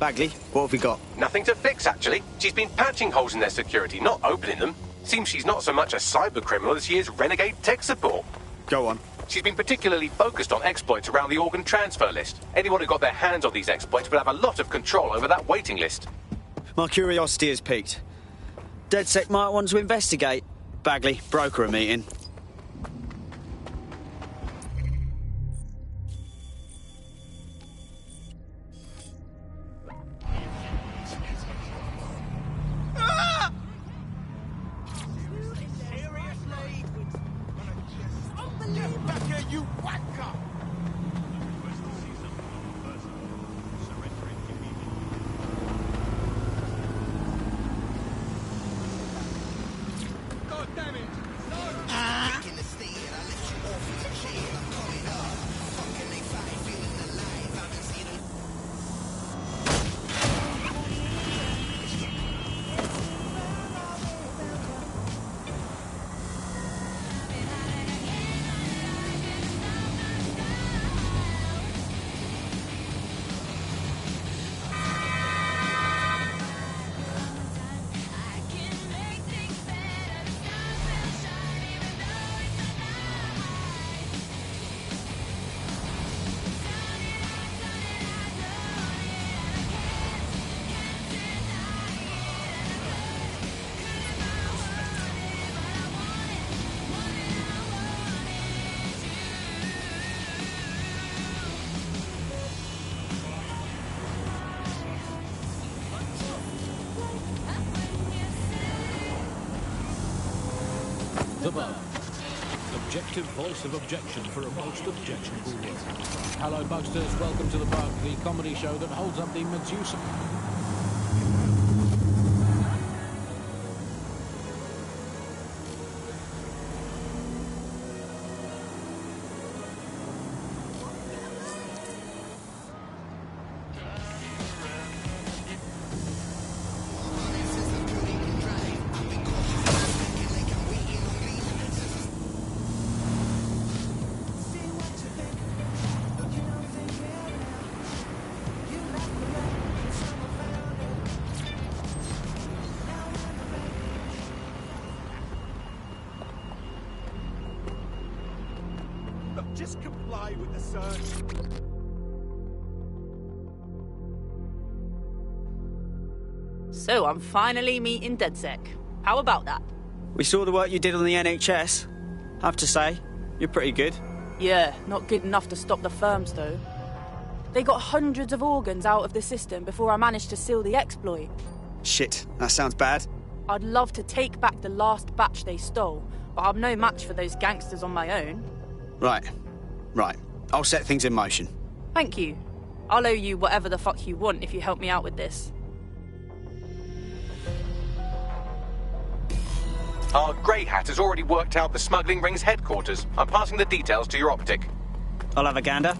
Bagley, what have we got?
Nothing to fix, actually. She's been patching holes in their security, not opening them. Seems she's not so much a cyber criminal as she is renegade tech support.
Go on.
She's been particularly focused on exploits around the organ transfer list. Anyone who got their hands on these exploits will have a lot of control over that waiting list.
My curiosity has piqued. DedSec might want to investigate. Bagley, broker a meeting.
God damn it! No!
The Bug. Objective voice of objection for a most objectionable work. Hello, Bugsters. Welcome to The Bug, the comedy show that holds up the Medusa.
Just comply with the search.
So I'm finally meeting DedSec. How about that?
We saw the work you did on the NHS. I have to say, you're pretty good.
Yeah, not good enough to stop the firms, though. They got hundreds of organs out of the system before I managed to seal the exploit.
Shit, that sounds bad.
I'd love to take back the last batch they stole, but I'm no match for those gangsters on my own.
Right. I'll set things in motion.
Thank you. I'll owe you whatever the fuck you want if you help me out with this.
Our Grey Hat has already worked out the smuggling ring's headquarters. I'm passing the details to your optic.
I'll have a gander.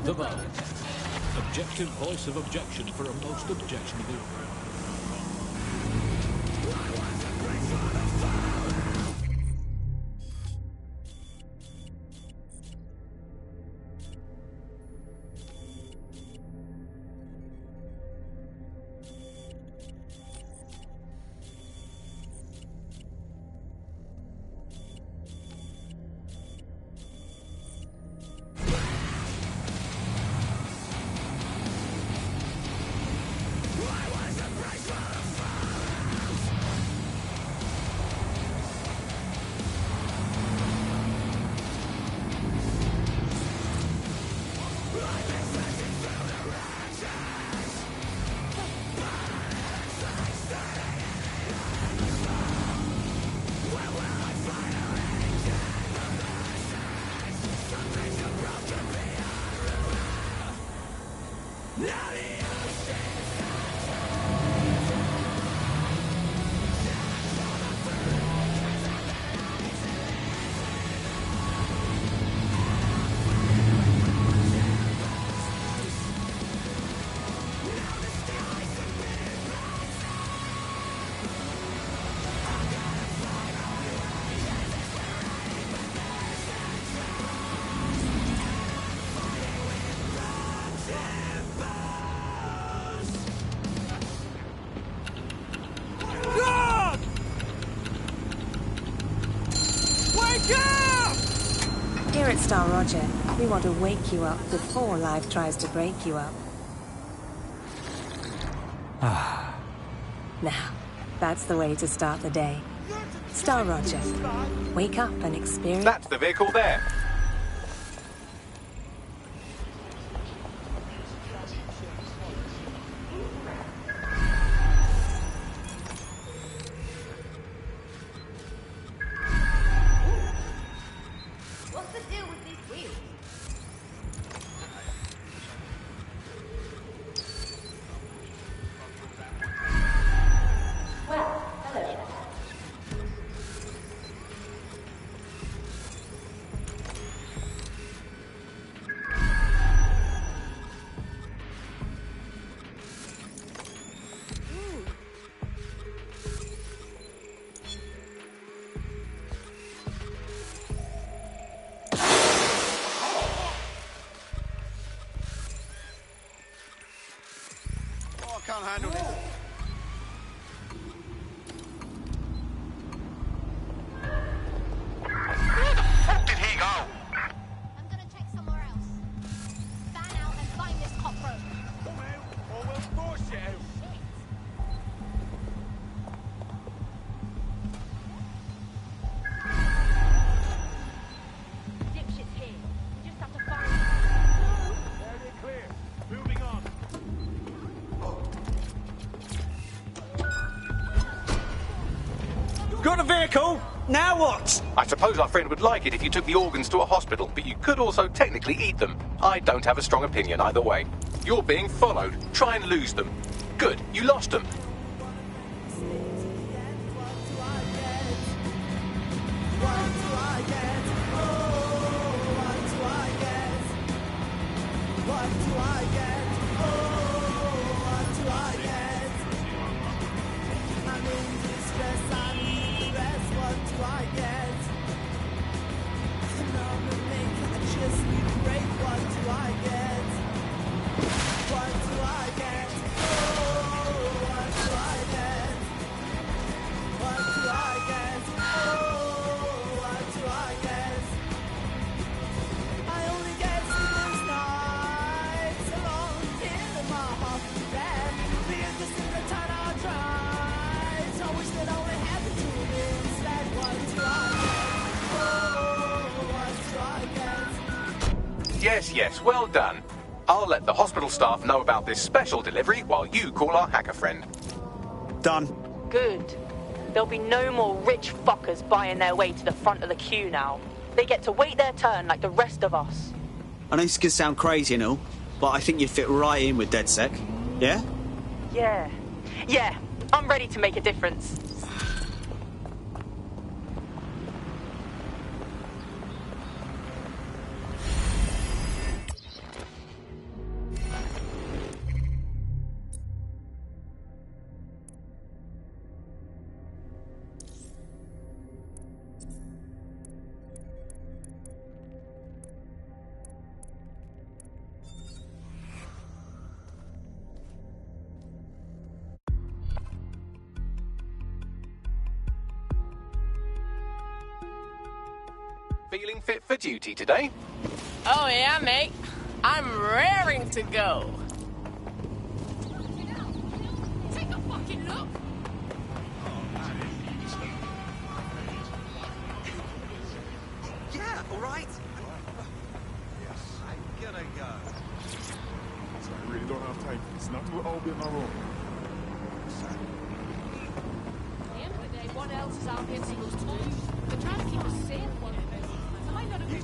The Bug. Objective voice of objection for a most objectionable work.
Here at Star Roger, we want to wake you up before life tries to break you up. Now, that's the way to start the day. Star Roger. Wake up and experience...
That's the vehicle there.
can't handle this.
Where the fuck did he go?
I'm gonna check somewhere else. Fan out and find this cockroach.
Come out, or we'll force you out.
Dipshit's here. We just have to find.
Fairly clear. Moving on.
Got a vehicle? Now what?
I suppose our friend would like it if you took the organs to a hospital, but you could also technically eat them. I don't have a strong opinion either way. You're being followed. Try and lose them. Good, you lost them. Yes, well done. I'll let the hospital staff know about this special delivery while you call our hacker friend.
Done.
Good. There'll be no more rich fuckers buying their way to the front of the queue now. They get to wait their turn like the rest of us.
I know this could sound crazy and all, but I think you'd fit right in with DedSec. Yeah?
Yeah, I'm ready to make a difference.
Feeling fit for duty today?
Oh yeah, mate. I'm raring to go. Take a fucking look.
Yeah, all right. Yes, I'm gonna go.
So I really don't have time for this. Nothing will all be in my room.
At the end of the day, what else is out here to lose to? They're trying to keep us safe. So might not have been